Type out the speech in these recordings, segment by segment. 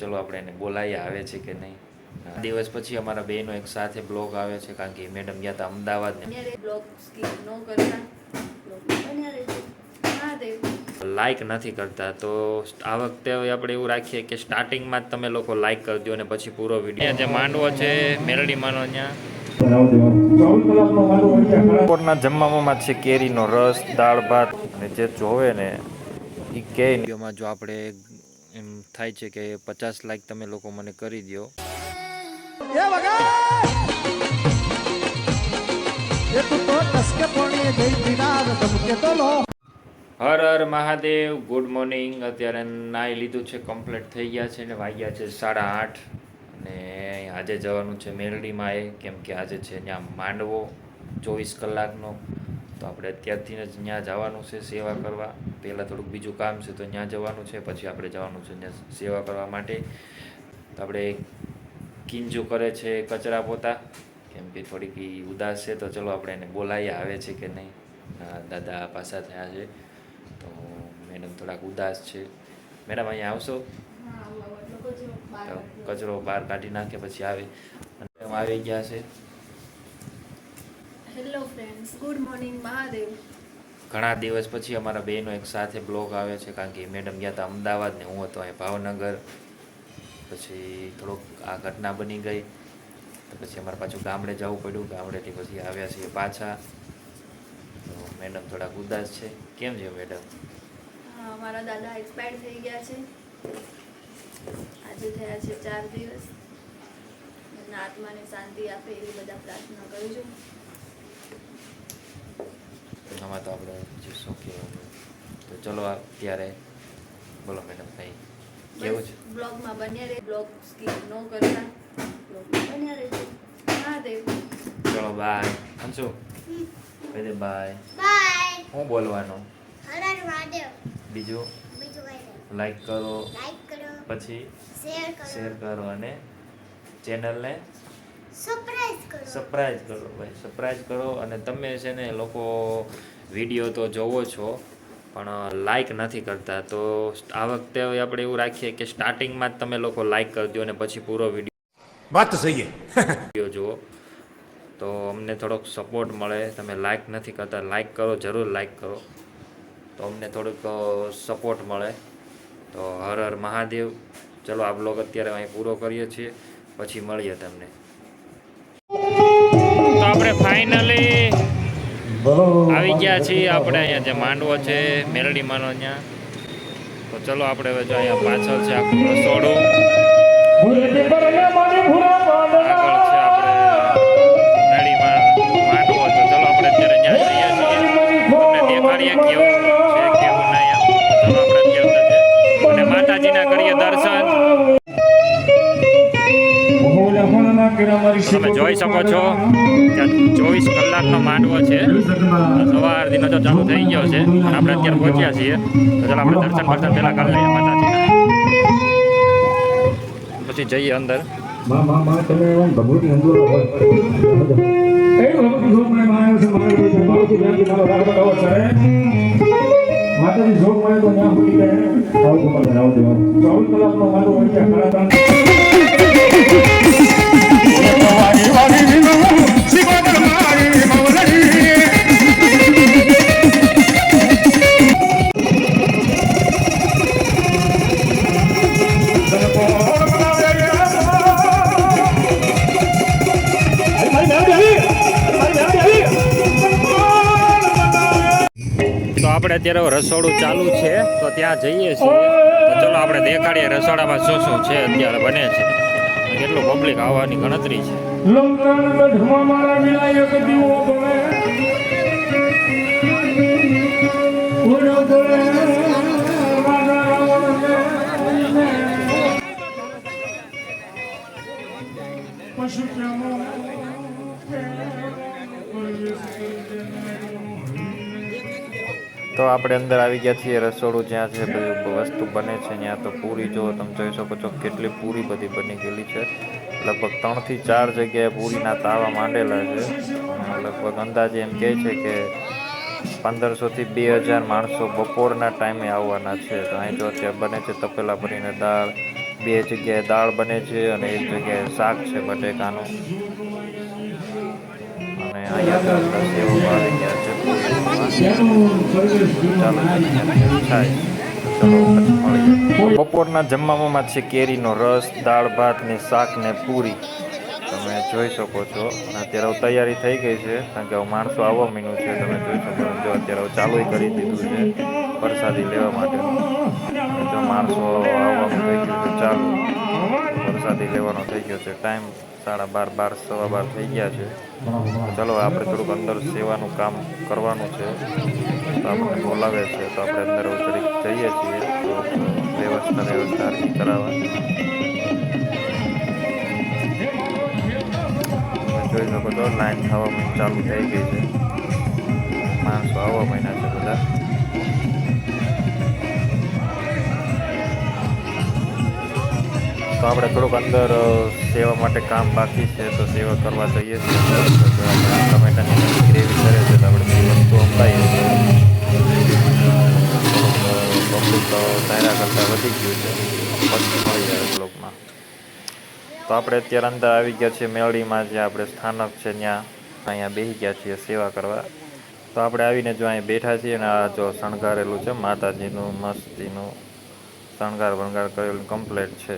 ચલો આપણે એને બોલાવીએ આવે છે કે નહીં. દિવસ પછી અમારા બેનો એક સાથે બ્લોગ આવે છે કારણ કે મેડમ ગયા હતા અમદાવાદ ને લાઈક નથી કરતા. તો આ વખતે આપણે એવું રાખીએ કે સ્ટાર્ટિંગમાં જ તમે લોકો લાઈક કરજો અને પછી પૂરો વિડીયો. જે માંડવો છે મેરડીમાંનો ત્યાં બપોરના જમવામાં છે કેરીનો રસ, દાળ ભાત અને જે જોવે ને એ કે વિડીયોમાં જો આપણે એમ થાય છે કે 50 લાઈક તમે લોકો મને કરી દો. હર હર મહાદેવ. Good morning. અત્યારે નાહી લીધું છે, કમ્પ્લીટ થઈ ગયા છે ને વાગ્યા છે 8:30 અને આજે જવાનું છે મેરડીમાં કેમ કે આજે છે ત્યાં માંડવો 24 કલાકનો. તો આપણે અત્યારથી જ ત્યાં જવાનું છે સેવા કરવા. પહેલાં થોડુંક બીજું કામ છે તો ત્યાં જવાનું છે, પછી આપણે જવાનું છે ત્યાં સેવા કરવા માટે. તો આપણે કિંજુ કરે છે કચરા પોતા કેમ કે થોડીક ઉદાસ છે. તો ચલો આપણે એને બોલાવીએ આવે છે કે નહીં. દાદા પાછા થયા છે તો મેડમ થોડાક ઉદાસ છે. મેડમ અહીંયા આવશો તો કચરો બહાર કાઢી નાખે પછી આવે. અને આવી ગયા છે. Hello friends, good morning Mahadev. ઘણા દિવસ પછી અમારા બેનો એક સાથે બ્લોગ આવે છે કારણ કે મેડમ ગયા હતા અમદાવાદ ને હું હતો અહીં ભાવનગર. પછી થોડોક આ ઘટના બની ગઈ તો પછી અમારે પાછું ગામડે જવું પડ્યું. ગામડેથી પછી આવ્યા છીએ પાછા. તો મેડમ થોડાક ઉદાસ છે. કેમ છે મેડમ? મારા દાદા એક્સપાયર થઈ ગયા છે. આજે થયા છે 4 દિવસ. એમના આત્માને શાંતિ આપે એવી બધા પ્રાર્થના કરું છું. આમાં તો આપણે શું કહેવાનું. તો ચલો અત્યારે બોલો મેડમ કંઈ કેવું છે? બ્લોગમાં બન્યા રહે, બ્લોગ સ્કીપ ન કરતા, બ્લોગમાં બન્યા રહેજો. મહાદેવ. ચલો બાય. અંશુ કહી દે બાય. બાય. હું બોલવાનું હર હર મહાદેવ. બીજું બીજું કઈ નહીં. લાઈક કરો, લાઈક કરો, પછી શેર કરો, કરો અને ચેનલને સરપ્રાઈઝ કરો. સરપ્રાઈઝ કરો ભાઈ, સરપ્રાઈઝ કરો. અને તમે છે ને લોકો વિડીયો તો જોવો છો પણ લાઈક નથી કરતા. તો આ વખતે આપણે એવું રાખીએ કે સ્ટાર્ટિંગમાં જ તમે લોકો લાઈક કરજો અને પછી પૂરો વાત તો સહી વિડીયો જુઓ તો અમને થોડોક સપોર્ટ મળે. તમે લાઈક નથી કરતા, લાઈક કરો, જરૂર લાઈક કરો તો અમને થોડુંક સપોર્ટ મળે. તો હર હર મહાદેવ. ચલો આ બ્લોગ અત્યારે અહીં પૂરો કરીએ છીએ, પછી મળીએ તમને. તો આપણે ફાઇનલી આવી ગયા છીએ આપણે અહીંયા જે માંડવો છે મેરડીમાંનો અહીંયા. તો ચલો આપણે હવે જો અહીંયા પાછળ છે આખું રસોડું, આગળ છે આપણે મેરડીમાં માંડવો. તો ચલો આપણે અત્યારે ત્યાં જઈએ છીએ, તમને દેખાડીએ કેવું છે કેવું નહીં. ચલો આપણે અત્યારે અને માતાજીના કરીએ દર્શન. તમે જોઈ શકો છો ત્યાં 24 કલાકનો માંડવો છે. સવારથી નજર ચાલુ થઈ ગયો છે અને આપણે અત્યારે પહોંચ્યા છીએ. તો ચાલો આપણે દર્શન પહેલાં કરી લઈએ માતાજીના, પછી જઈએ અંદર. માતાજી જોગ મળે તો ત્યાં ભૂલી જાય. આવું તો મને આવું 24 કલાકનો મારો વળ્યા આપણે અત્યારે રસોડું ચાલુ છે તો ત્યાં જઈએ છીએ. તો ચલો આપણે દેખાડીએ રસોડામાં શું શું છે અત્યારે બને છે, કેટલું પબ્લિક આવવાની ગણતરી છે. તો આપણે અંદર આવી ગયા છીએ. રસોડું જ્યાં છે બધી વસ્તુ બને છે ત્યાં. તો પૂરી જો તમે જોઈ શકો છો કેટલી પૂરી બધી બની ગયેલી છે. લગભગ 3 થી 4 જગ્યાએ પૂરીના તાવા માંડેલા છે. લગભગ અંદાજે એમ કહે છે કે 1500 થી 2000 માણસો બપોરના ટાઈમે આવવાના છે. તો અહીં જો અત્યારે બને છે તપેલા ભરીને દાળ, બે જગ્યાએ દાળ બને છે અને એક જગ્યાએ શાક છે બટેકાનું. અને અહીંયા તો આપણા સેવકો આવી ગયા છે પૂરીમાં. ચાલો થાય. ચલો પછી મળીએ. બપોરના જમવામાં છે કેરીનો રસ, દાળ ભાત ને શાક ને પૂરી. તમે જોઈ શકો છો. અત્યારે તૈયારી થઈ ગઈ છે કારણ કે હવે માણસો આવવા મીનું છે. તમે જોઈ શકો છો અત્યારે ચાલુ કરી દીધું છે પ્રસાદી લેવા માટે. જો માણસો આવવાનું થઈ ગયું છે ચાલુ, પ્રસાદી લેવાનો થઈ ગયો છે ટાઈમ 12:30 સવા 12 થઈ ગયા છે. ચલો આપણે થોડુંક અંદર સેવાનું કામ કરવાનું છે તો આપણને બોલાવે છે તો આપણે અંદર જરીક જઈએ છીએ તો વ્યવસ્થા આરતી કરાવવા. જોઈ શકો છો લાઈન થવા ચાલુ થઈ ગઈ છે, માણસો આવવા માંડ્યા છે બધા. તો આપણે થોડુંક અંદર સેવા માટે કામ બાકી છે તો સેવા કરવા જઈએ છીએ. ટમેટાની ગ્રેવી કરે છે તો આપણે બધી વસ્તુ અપાઈએ છીએ. પબ્લિક તો ધારા કરતાં વધી ગયું છે, પછી મળી જાય બ્લોકમાં. તો આપણે અત્યારે અંદર આવી ગયા છીએ મેળીમાં, જે આપણે સ્થાનક છે ત્યાં અહીંયા બેસી ગયા છીએ સેવા કરવા. તો આપણે આવીને જો અહીં બેઠા છીએ અને આ જો શણગારેલું છે માતાજીનું મસ્તીનું શણગાર વણગાર કરેલું કમ્પ્લેટ છે.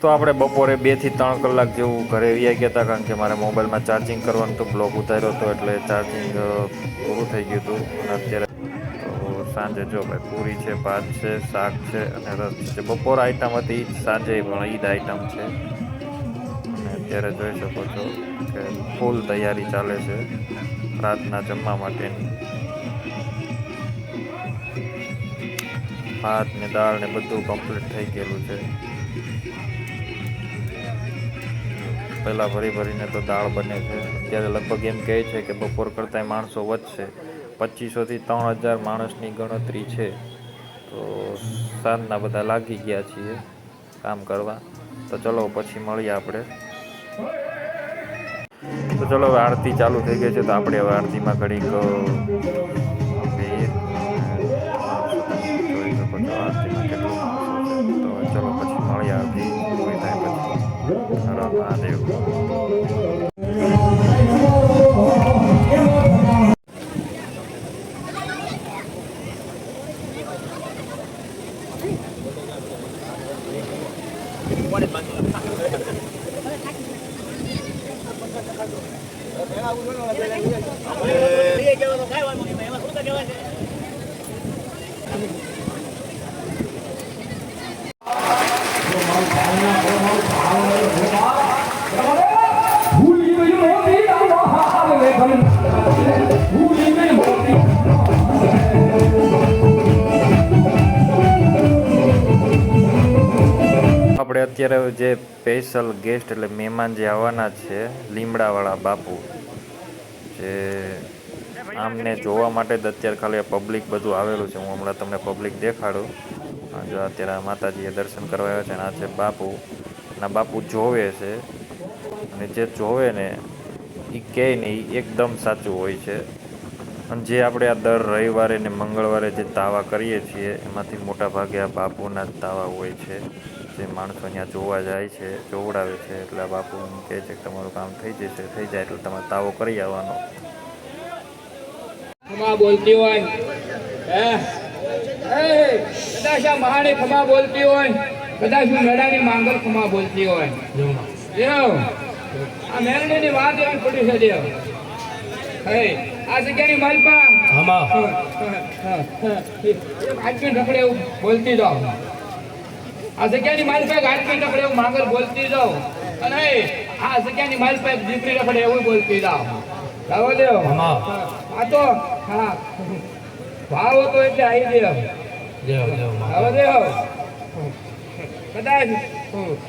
તો આપણે બપોરે 2 થી 3 કલાક જેવું ઘરે વ્યા ગયા હતા કારણ કે મારે મોબાઈલમાં ચાર્જિંગ કરવાનું તો બ્લોક ઉતાર્યો હતો એટલે ચાર્જિંગ પૂરું થઈ ગયું હતું. અને અત્યારે તો સાંજે જો ભાઈ પૂરી છે, ભાત છે, શાક છે અને રસ છે. બપોર આઈટમ હતી, સાંજે પણ ઈદ આઈટમ છે. અને અત્યારે જોઈ શકો છો કે ફૂલ તૈયારી ચાલે છે રાતના જમવા માટેની. ભાત ને દાળ ને બધું કમ્પ્લીટ થઈ ગયેલું છે. પહેલાં ભરીને તો દાળ બને છે. અત્યારે લગભગ એમ કહે છે કે બપોર કરતાંય માણસો વધશે, 2500 થી 3000 માણસની ગણતરી છે. તો સાંજના બધા લાગી ગયા છીએ કામ કરવા. તો ચલો પછી મળીએ આપણે. તો ચલો હવે આરતી ચાલુ થઈ ગઈ છે તો આપણે હવે આરતીમાં ઘડીક જોઈ શકો છો આરતીમાં કેટલું તો ચલો પછી મળીએ આરતી પૂરી થાય પછી. હર મહાદેવ. આપણે અત્યારે જે સ્પેશિયલ ગેસ્ટ એટલે મહેમાન જે આવવાના છે લીમડાવાળા બાપુ, જે આમને જોવા માટે જ અત્યારે ખાલી પબ્લિક બધું આવેલું છે. હું હમણાં તમને પબ્લિક દેખાડું. જો અત્યારે માતાજીએ દર્શન કરવા આવ્યા છે અને આ છે બાપુ. અને બાપુ જોવે છે અને જે જોવે ને એ કહે ને એ એકદમ સાચું હોય છે. અને જે આપણે આ દર રવિવારે ને મંગળવારે જે તાવા કરીએ છીએ એમાંથી મોટા ભાગે આ બાપુના જ તાવા હોય છે. જે માણસો અહીંયા જોવા જાય છે, જોવડાવે છે. એટલે આ બાપુ કહે છે કે તમારું કામ થઈ જશે, થઈ જાય એટલે તમારે તાવો કરી આવવાનો. ખમા બોલતી હોય કદાચ આ મહાની ખમા બોલતી હોય, કદાચ મેળાની માંગલ ખમા બોલતી હોય. દેવ આ મેળાની વાત એવી પડી છે. દેવ આ જગ્યાની માલપા આટમી ઢકડે એવું બોલતી જાઓ. આ જગ્યાની માલપા આટમી ઢકડે એવું માંગલ બોલતી જાઓ. અને આ જગ્યાની માલપા દીકરી ઢકડે એવું બોલતી જાઓ. જાઓ દેવ. આ તો હા ભાવ હતો એટલે આવી દેવ. હવે દેવ કદાચ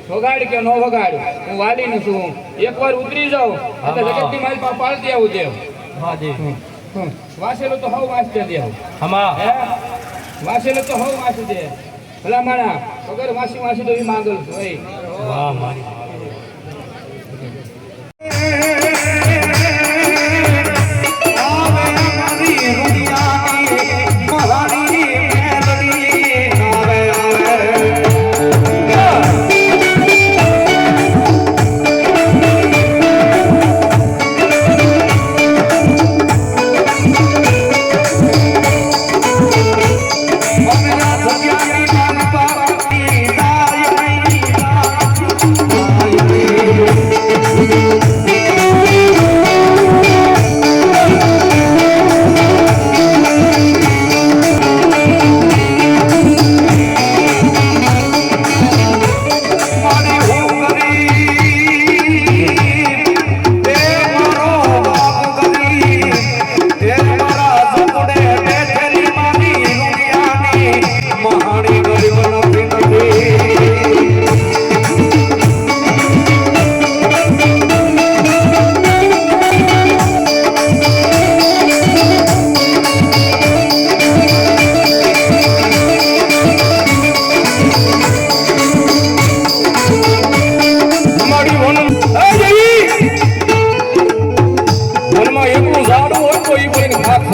વગાડ કે ન વગાડ હું વાલી નું છું. એકવાર ઉતરી જાઉં એટલે જગતની માલપા પાળતી આવું દેવ. વાસેલો તો હવ વાસ દે દેવ. વાસેલો તો હવ વાસ દે. ભલા માણા વગર વાસી વાસી તો એ માંગલ છું. વાહ મારી Yeah.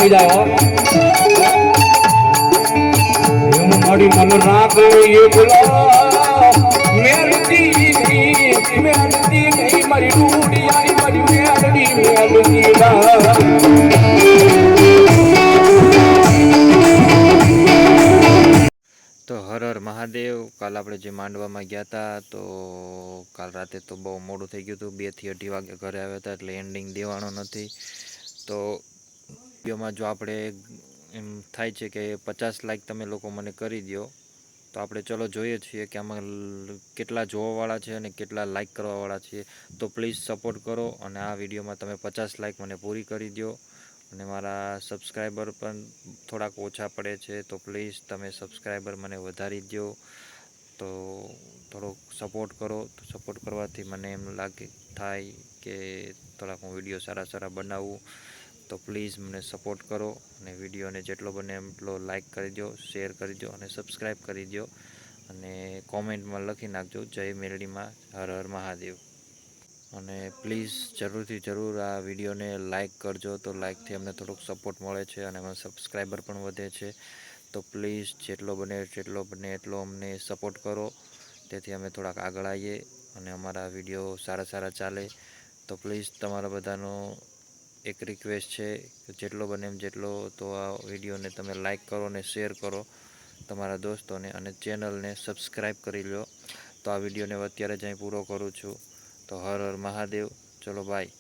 આવી જાય હો એમ મારી મન રાખો એ બોલો મેલતી નહીં મારી ડૂડિયાની મારી મેલડી તો હર હર મહાદેવ. કાલ આપણે જે માંડવામાં ગયા હતા તો કાલ રાતે તો બહુ મોડું થઈ ગયું હતું, 2 થી 2:30 વાગે ઘરે આવ્યા હતા, એટલે એન્ડિંગ દેવાનો નથી. તો વિડીયોમાં જો આપણે એમ થાય છે કે 50 લાઈક તમે લોકો મને કરી દો તો આપણે ચલો જોઈએ છીએ કે આમાં કેટલા જોવાવાળા છે અને કેટલા લાઈક કરવાવાળા છે. તો પ્લીઝ સપોર્ટ કરો અને આ વિડીયોમાં તમે 50 લાઈક મને પૂરી કરી દો. અને મારા સબસ્ક્રાઈબર પણ થોડાક ઓછા પડે છે, તો પ્લીઝ તમે સબસ્ક્રાઈબર મને વધારી દો. તો થોડોક સપોર્ટ કરો. તો સપોર્ટ કરવાથી મને એમ થાય કે થોડાક હું વિડીયો સારા બનાવું. તો પ્લીઝ મને સપોર્ટ કરો અને વિડીયોને જેટલો બને એટલો લાઈક કરી દો, શેર કરી દો અને સબસ્ક્રાઈબ કરી દો. અને કોમેન્ટમાં લખી નાખજો જય મેલડીમાં, હર હર મહાદેવ. અને પ્લીઝ જરૂરથી જરૂર આ વિડીયોને લાઈક કરજો. તો લાઈકથી અમને થોડોક સપોર્ટ મળે છે અને અમારા સબસ્ક્રાઈબર પણ વધે છે. તો પ્લીઝ જેટલો બને એટલો અમને સપોર્ટ કરો, તેથી અમે થોડાક આગળ આવીએ અને અમારા વિડીયો સારા ચાલે. તો પ્લીઝ તમારા બધાનો એક રિક્વેસ્ટ છે કે જેટલો બને જેટલો તો આ વિડીયોને તમે લાઈક કરો અને શેર કરો તમારા દોસ્તોને અને ચેનલને સબસ્ક્રાઈબ કરી લો. તો આ વિડીયોને અત્યારે જ અહીં પૂરો કરું છું. તો હર હર મહાદેવ. ચલો બાય.